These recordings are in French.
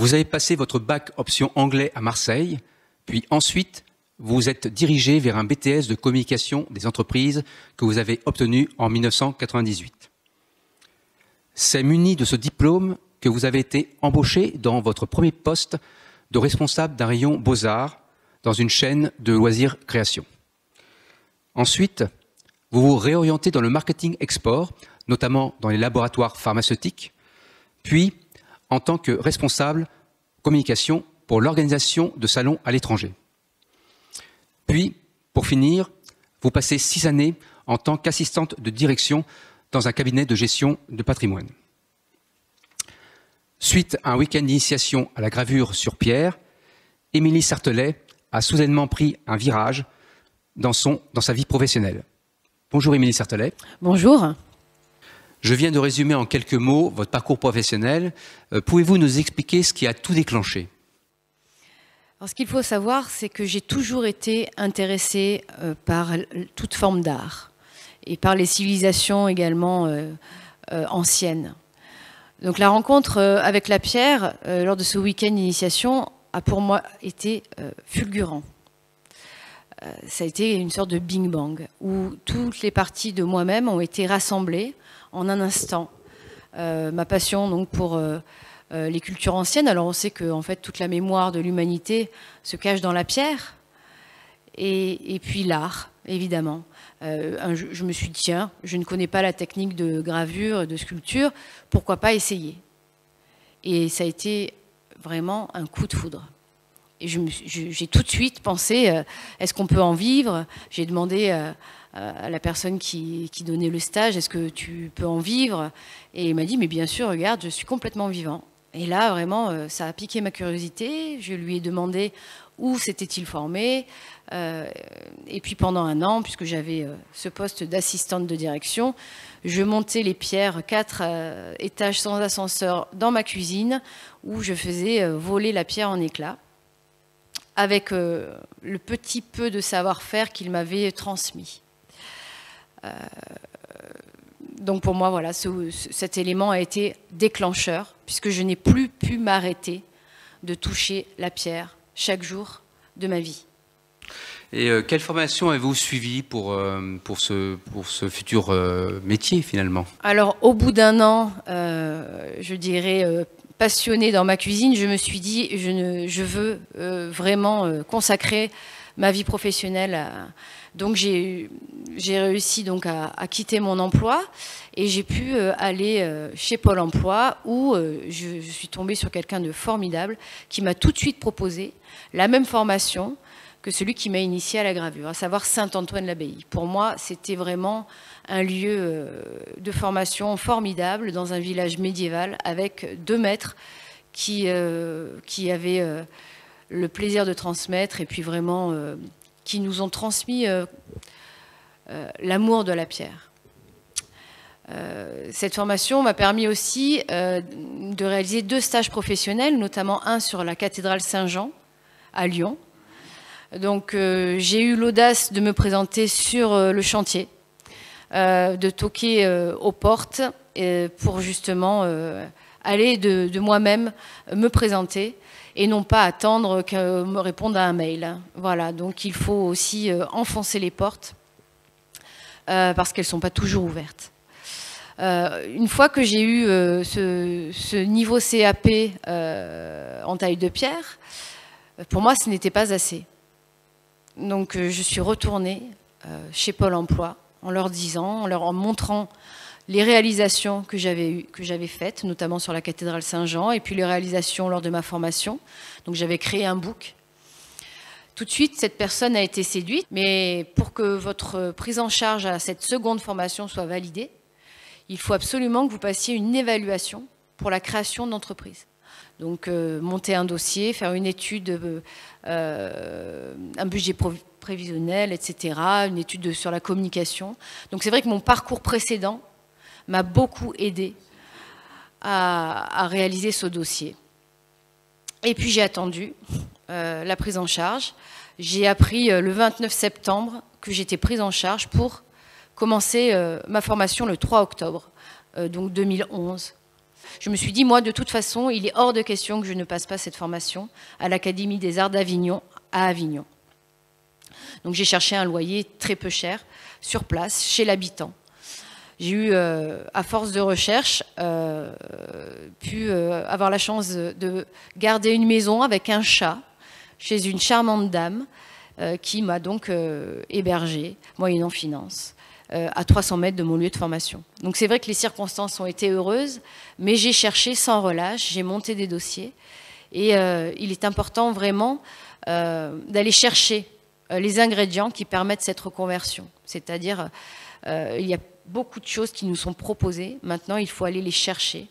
Vous avez passé votre bac option anglais à Marseille, puis ensuite vous vous êtes dirigé vers un BTS de communication des entreprises que vous avez obtenu en 1998. C'est muni de ce diplôme que vous avez été embauché dans votre premier poste de responsable d'un rayon Beaux-Arts dans une chaîne de loisirs création. Ensuite, vous vous réorientez dans le marketing export, notamment dans les laboratoires pharmaceutiques, puis en tant que responsable communication pour l'organisation de salons à l'étranger. Puis, pour finir, vous passez 6 années en tant qu'assistante de direction dans un cabinet de gestion de patrimoine. Suite à un week-end d'initiation à la gravure sur pierre, Émilie Sartelet a soudainement pris un virage dans sa vie professionnelle. Bonjour Émilie Sartelet. Bonjour. Je viens de résumer en quelques mots votre parcours professionnel. Pouvez-vous nous expliquer ce qui a tout déclenché ? Alors, ce qu'il faut savoir, c'est que j'ai toujours été intéressée par toute forme d'art et par les civilisations également anciennes. Donc la rencontre avec la pierre lors de ce week-end d'initiation a pour moi été fulgurant. Ça a été une sorte de Big Bang où toutes les parties de moi-même ont été rassemblées en un instant. Ma passion donc pour les cultures anciennes. Alors on sait que en fait, toute la mémoire de l'humanité se cache dans la pierre. Et puis l'art, évidemment. Je me suis dit, tiens, je ne connais pas la technique de gravure, de sculpture, pourquoi pas essayer? Et ça a été vraiment un coup de foudre. Et j'ai tout de suite pensé, est-ce qu'on peut en vivre? J'ai demandé à la personne qui donnait le stage, est-ce que tu peux en vivre? Et il m'a dit, mais bien sûr, regarde, je suis complètement vivant. Et là, vraiment, ça a piqué ma curiosité. Je lui ai demandé où s'était-il formé. Et puis pendant un an, puisque j'avais ce poste d'assistante de direction, je montais les pierres 4 étages sans ascenseur dans ma cuisine, où je faisais voler la pierre en éclats, avec le petit peu de savoir-faire qu'il m'avait transmis. Donc pour moi, voilà, cet élément a été déclencheur, puisque je n'ai plus pu m'arrêter de toucher la pierre chaque jour de ma vie. Et quelle formation avez-vous suivie pour ce futur métier finalement? Alors au bout d'un an, je dirais passionnée dans ma cuisine, je me suis dit je veux vraiment consacrer ma vie professionnelle donc j'ai réussi donc à quitter mon emploi et j'ai pu aller chez Pôle emploi où je suis tombée sur quelqu'un de formidable qui m'a tout de suite proposé la même formation que celui qui m'a initié à la gravure, à savoir Saint-Antoine-l'Abbaye. Pour moi, c'était vraiment un lieu de formation formidable dans un village médiéval avec 2 maîtres qui avaient le plaisir de transmettre et puis vraiment qui nous ont transmis l'amour de la pierre. Cette formation m'a permis aussi de réaliser 2 stages professionnels, notamment un sur la cathédrale Saint-Jean à Lyon. Donc j'ai eu l'audace de me présenter sur le chantier, de toquer aux portes pour justement aller de moi-même me présenter et non pas attendre qu'on me réponde à un mail. Voilà, donc il faut aussi enfoncer les portes parce qu'elles ne sont pas toujours ouvertes. Une fois que j'ai eu ce niveau CAP en taille de pierre, pour moi ce n'était pas assez. Donc je suis retournée chez Pôle emploi en leur disant, en leur montrant les réalisations que j'avais faites, notamment sur la cathédrale Saint-Jean, et puis les réalisations lors de ma formation. Donc j'avais créé un book. Tout de suite, cette personne a été séduite, mais pour que votre prise en charge à cette seconde formation soit validée, il faut absolument que vous passiez une évaluation pour la création d'entreprise. Donc monter un dossier, faire une étude, un budget prévisionnel, etc., une étude sur la communication. Donc c'est vrai que mon parcours précédent m'a beaucoup aidé à réaliser ce dossier. Et puis j'ai attendu la prise en charge. J'ai appris le 29 septembre que j'étais prise en charge pour commencer ma formation le 3 octobre, donc 2011. je me suis dit, moi, de toute façon, il est hors de question que je ne passe pas cette formation à l'Académie des Arts d'Avignon, à Avignon. Donc j'ai cherché un loyer très peu cher, sur place, chez l'habitant. J'ai eu, à force de recherche, pu avoir la chance de garder une maison avec un chat chez une charmante dame qui m'a donc hébergée, moyennant finance, à 300 mètres de mon lieu de formation. Donc c'est vrai que les circonstances ont été heureuses, mais j'ai cherché sans relâche, j'ai monté des dossiers. Et il est important vraiment d'aller chercher les ingrédients qui permettent cette reconversion. C'est-à-dire, il y a beaucoup de choses qui nous sont proposées. Maintenant, il faut aller les chercher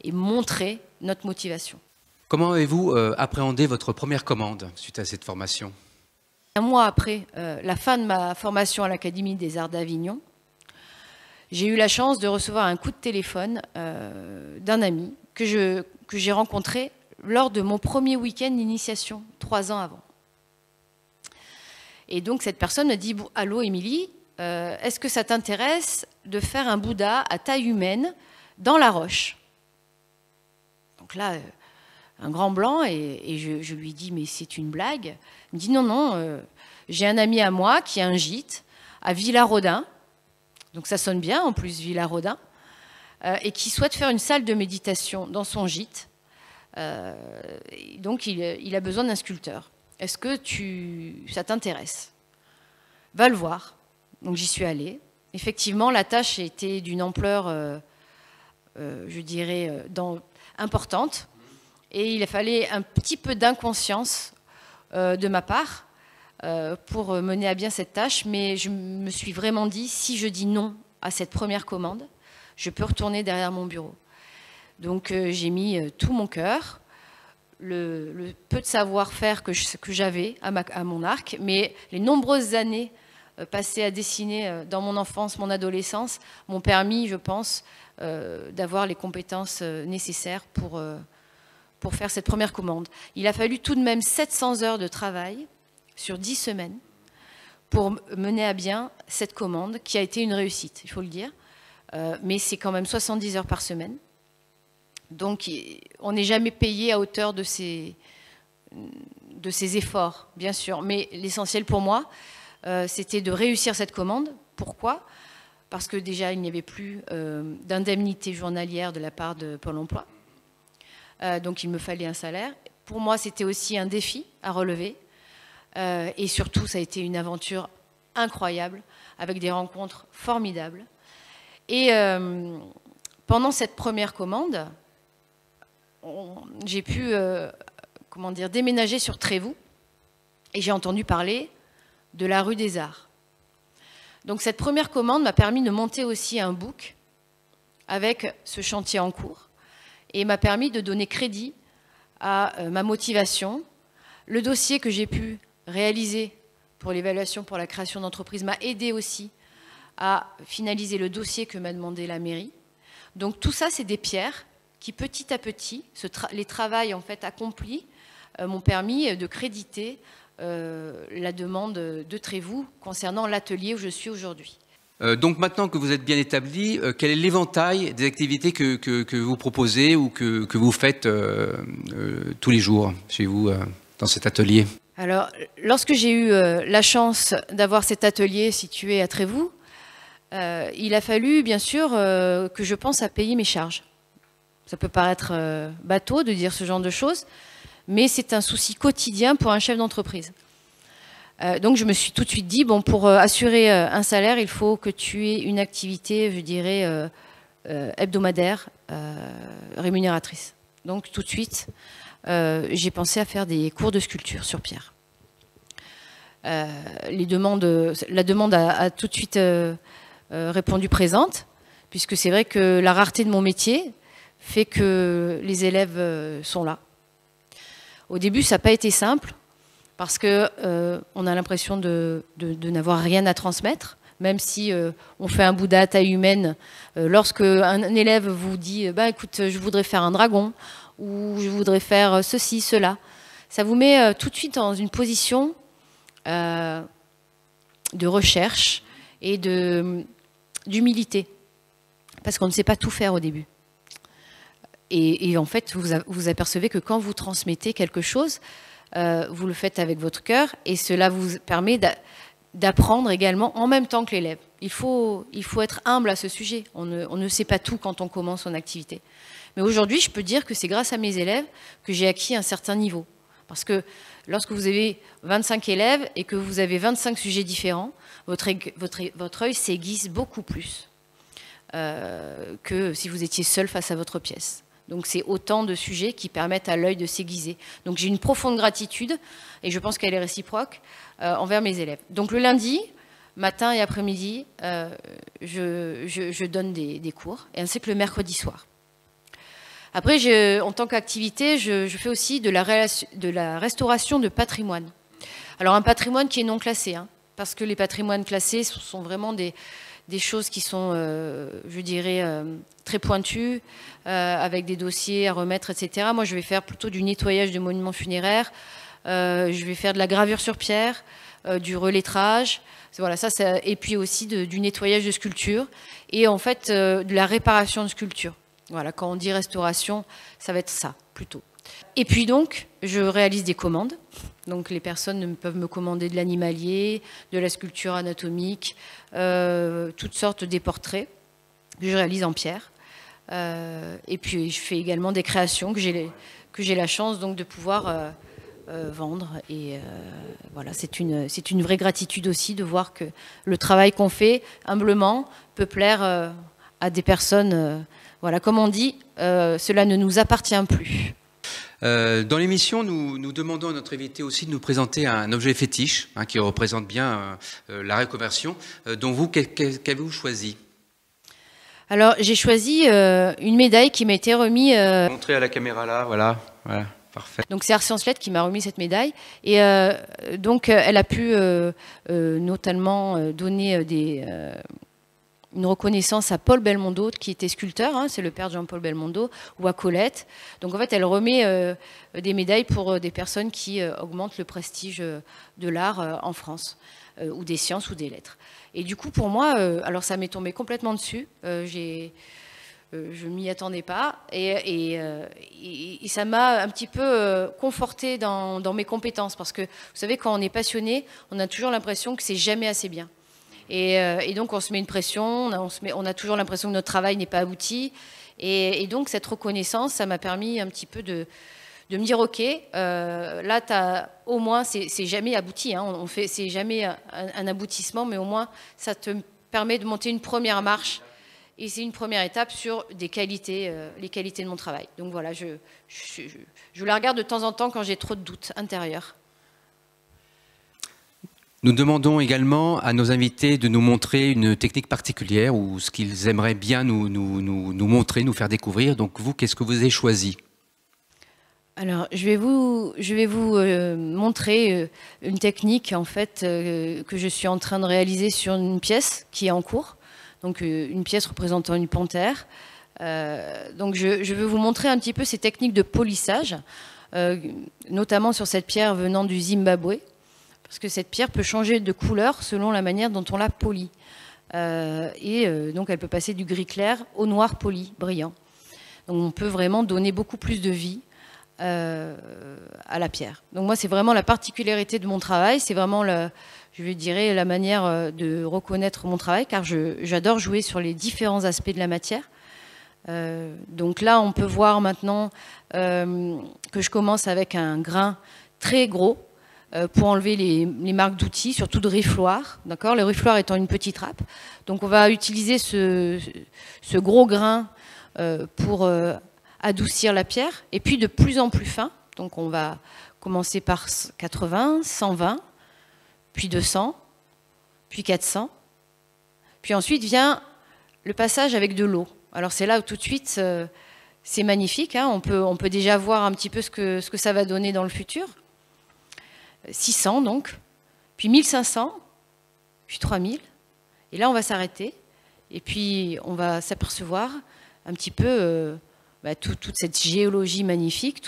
et montrer notre motivation. Comment avez-vous appréhendé votre première commande suite à cette formation? Un mois après la fin de ma formation à l'Académie des Arts d'Avignon, j'ai eu la chance de recevoir un coup de téléphone d'un ami que j'ai rencontré lors de mon premier week-end d'initiation, 3 ans avant. Et donc cette personne me dit « Allô Émilie, est-ce que ça t'intéresse de faire un Bouddha à taille humaine dans la roche ?» Donc là, un grand blanc, et je lui dis « Mais c'est une blague ?» Il me dit « Non, non, j'ai un ami à moi qui a un gîte à Villarodin, donc ça sonne bien en plus, Villarodin, et qui souhaite faire une salle de méditation dans son gîte. Donc il a besoin d'un sculpteur. Est-ce que ça t'intéresse? Va le voir. » Donc j'y suis allée. Effectivement, la tâche était d'une ampleur, je dirais, importante. Et il fallait un petit peu d'inconscience de ma part pour mener à bien cette tâche. Mais je me suis vraiment dit, si je dis non à cette première commande, je peux retourner derrière mon bureau. Donc j'ai mis tout mon cœur, le peu de savoir-faire que j'avais à mon arc, mais les nombreuses années passées à dessiner dans mon enfance, mon adolescence, m'ont permis, je pense, d'avoir les compétences nécessaires pour faire cette première commande. Il a fallu tout de même 700 heures de travail sur 10 semaines pour mener à bien cette commande, qui a été une réussite, il faut le dire. Mais c'est quand même 70 heures par semaine. Donc on n'est jamais payé à hauteur de ces efforts, bien sûr. Mais l'essentiel pour moi, c'était de réussir cette commande. Pourquoi? Parce que déjà, il n'y avait plus d'indemnité journalière de la part de Pôle emploi. Donc il me fallait un salaire. Pour moi, c'était aussi un défi à relever. Et surtout, ça a été une aventure incroyable, avec des rencontres formidables. Et pendant cette première commande, j'ai pu déménager sur Trévoux, et j'ai entendu parler de la rue des Arts. Donc cette première commande m'a permis de monter aussi un book avec ce chantier en cours, et m'a permis de donner crédit à ma motivation. Le dossier que j'ai pu réaliser pour l'évaluation pour la création d'entreprise m'a aidé aussi à finaliser le dossier que m'a demandé la mairie. Donc tout ça, c'est des pierres qui, petit à petit, les travails en fait accomplis, m'ont permis de créditer la demande de Trévoux concernant l'atelier où je suis aujourd'hui. Donc maintenant que vous êtes bien établi, quel est l'éventail des activités que vous proposez ou que vous faites tous les jours chez vous dans cet atelier? Alors, lorsque j'ai eu la chance d'avoir cet atelier situé à Trévoux, il a fallu, bien sûr, que je pense à payer mes charges. Ça peut paraître bateau de dire ce genre de choses, mais c'est un souci quotidien pour un chef d'entreprise. Donc je me suis tout de suite dit, bon, pour assurer un salaire, il faut que tu aies une activité, je dirais, hebdomadaire, rémunératrice. Donc tout de suite, j'ai pensé à faire des cours de sculpture sur pierre. La demande a tout de suite répondu présente, puisque c'est vrai que la rareté de mon métier fait que les élèves sont là. Au début, ça n'a pas été simple, parce qu'on a l'impression de n'avoir rien à transmettre, même si on fait un Bouddha à taille humaine. Lorsque un élève vous dit bah, « écoute, je voudrais faire un dragon » ou « je voudrais faire ceci, cela », ça vous met tout de suite dans une position de recherche et d'humilité, parce qu'on ne sait pas tout faire au début. Et en fait, vous apercevez que quand vous transmettez quelque chose, vous le faites avec votre cœur et cela vous permet d'apprendre également en même temps que l'élève. Il faut être humble à ce sujet. On ne sait pas tout quand on commence son activité. Mais aujourd'hui, je peux dire que c'est grâce à mes élèves que j'ai acquis un certain niveau. Parce que lorsque vous avez 25 élèves et que vous avez 25 sujets différents, votre œil s'aiguise beaucoup plus que si vous étiez seul face à votre pièce. Donc c'est autant de sujets qui permettent à l'œil de s'aiguiser. Donc j'ai une profonde gratitude, et je pense qu'elle est réciproque, envers mes élèves. Donc le lundi, matin et après-midi, je donne des cours, et ainsi que le mercredi soir. Après, en tant qu'activité, je fais aussi de la restauration de patrimoine. Alors un patrimoine qui est non classé, hein, parce que les patrimoines classés sont vraiment des choses qui sont, je dirais, très pointues, avec des dossiers à remettre, etc. Moi, je vais faire plutôt du nettoyage de monuments funéraires, je vais faire de la gravure sur pierre, du relettrage, voilà, et puis aussi du nettoyage de sculptures, et en fait, de la réparation de sculptures. Voilà, quand on dit restauration, ça va être ça, plutôt. Et puis donc, je réalise des commandes. Donc les personnes peuvent me commander de l'animalier, de la sculpture anatomique, toutes sortes des portraits que je réalise en pierre. Et puis je fais également des créations que j'ai la chance donc de pouvoir vendre. Et voilà, c'est une vraie gratitude aussi de voir que le travail qu'on fait humblement peut plaire à des personnes. Voilà, comme on dit, cela ne nous appartient plus. Dans l'émission, nous demandons à notre invité aussi de nous présenter un objet fétiche hein, qui représente bien la reconversion. Dont vous, qu'avez-vous choisi? Alors, j'ai choisi une médaille qui m'a été remise... Montrez à la caméra là, voilà, parfait. Donc c'est Ars Science Lettres qui m'a remis cette médaille. Et donc, elle a pu notamment donner une reconnaissance à Paul Belmondo, qui était sculpteur, hein, c'est le père de Jean-Paul Belmondo, ou à Colette. Donc en fait, elle remet des médailles pour des personnes qui augmentent le prestige de l'art en France, ou des sciences ou des lettres. Et du coup, pour moi, alors ça m'est tombé complètement dessus, je m'y attendais pas, et ça m'a un petit peu confortée dans mes compétences, parce que vous savez, quand on est passionné, on a toujours l'impression que c'est jamais assez bien. Et donc on se met une pression, on a toujours l'impression que notre travail n'est pas abouti. Et donc cette reconnaissance, ça m'a permis un petit peu de me dire, ok, là au moins c'est jamais abouti, hein, c'est jamais un aboutissement, mais au moins ça te permet de monter une première marche. Et c'est une première étape sur les qualités de mon travail. Donc voilà, je la regarde de temps en temps quand j'ai trop de doutes intérieurs. Nous demandons également à nos invités de nous montrer une technique particulière ou ce qu'ils aimeraient bien nous montrer, nous faire découvrir. Donc vous, qu'est-ce que vous avez choisi? Alors, je vais vous montrer une technique en fait que je suis en train de réaliser sur une pièce qui est en cours. Donc une pièce représentant une panthère. Donc je vais vous montrer un petit peu ces techniques de polissage, notamment sur cette pierre venant du Zimbabwe. Parce que cette pierre peut changer de couleur selon la manière dont on la polit. Donc elle peut passer du gris clair au noir poli, brillant. Donc on peut vraiment donner beaucoup plus de vie à la pierre. Donc moi, c'est vraiment la particularité de mon travail, c'est vraiment, je dirais, la manière de reconnaître mon travail, car j'adore jouer sur les différents aspects de la matière. Donc là, on peut voir maintenant que je commence avec un grain très gros, pour enlever les marques d'outils, surtout de rifloir, d'accord, le rifloir étant une petite râpe. Donc on va utiliser ce gros grain pour adoucir la pierre, et puis de plus en plus fin. Donc on va commencer par 80, 120, puis 200, puis 400. Puis ensuite vient le passage avec de l'eau. Alors c'est là où tout de suite c'est magnifique, hein, on peut déjà voir un petit peu ce que ça va donner dans le futur. 600 donc, puis 1500, puis 3000. Et là, on va s'arrêter. Et puis, on va s'apercevoir un petit peu toute cette géologie magnifique.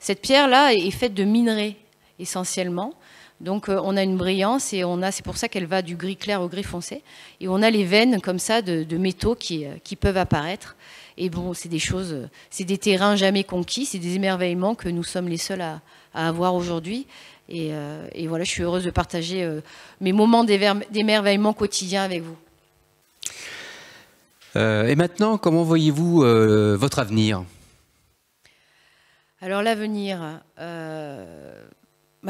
Cette pierre-là est faite de minerais, essentiellement. Donc on a une brillance et c'est pour ça qu'elle va du gris clair au gris foncé. Et on a les veines comme ça de métaux qui peuvent apparaître. Et bon, c'est des choses, c'est des terrains jamais conquis, c'est des émerveillements que nous sommes les seuls à avoir aujourd'hui. Et voilà, je suis heureuse de partager mes moments d'émerveillement quotidien avec vous. Et maintenant, comment voyez-vous votre avenir? Alors l'avenir,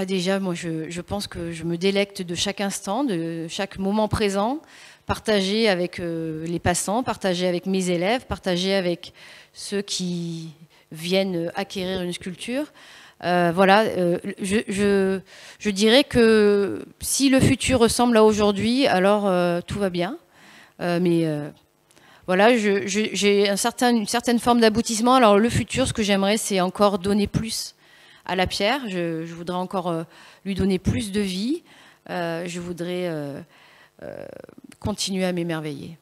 déjà, moi je pense que je me délecte de chaque instant, de chaque moment présent, partager avec les passants, partager avec mes élèves, partager avec ceux qui viennent acquérir une sculpture. Voilà, je dirais que si le futur ressemble à aujourd'hui, alors tout va bien. Voilà, j'ai une certaine forme d'aboutissement. Alors le futur, ce que j'aimerais, c'est encore donner plus à la pierre. Je voudrais encore lui donner plus de vie. Je voudrais continuer à m'émerveiller.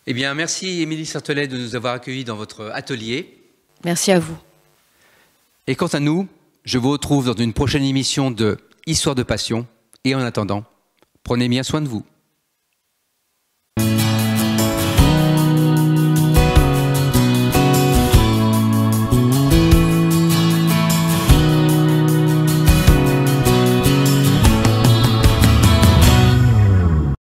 Eh bien, merci Émilie Sartelet de nous avoir accueillis dans votre atelier. Merci à vous. Et quant à nous, je vous retrouve dans une prochaine émission de Histoire de Passion. Et en attendant, prenez bien soin de vous.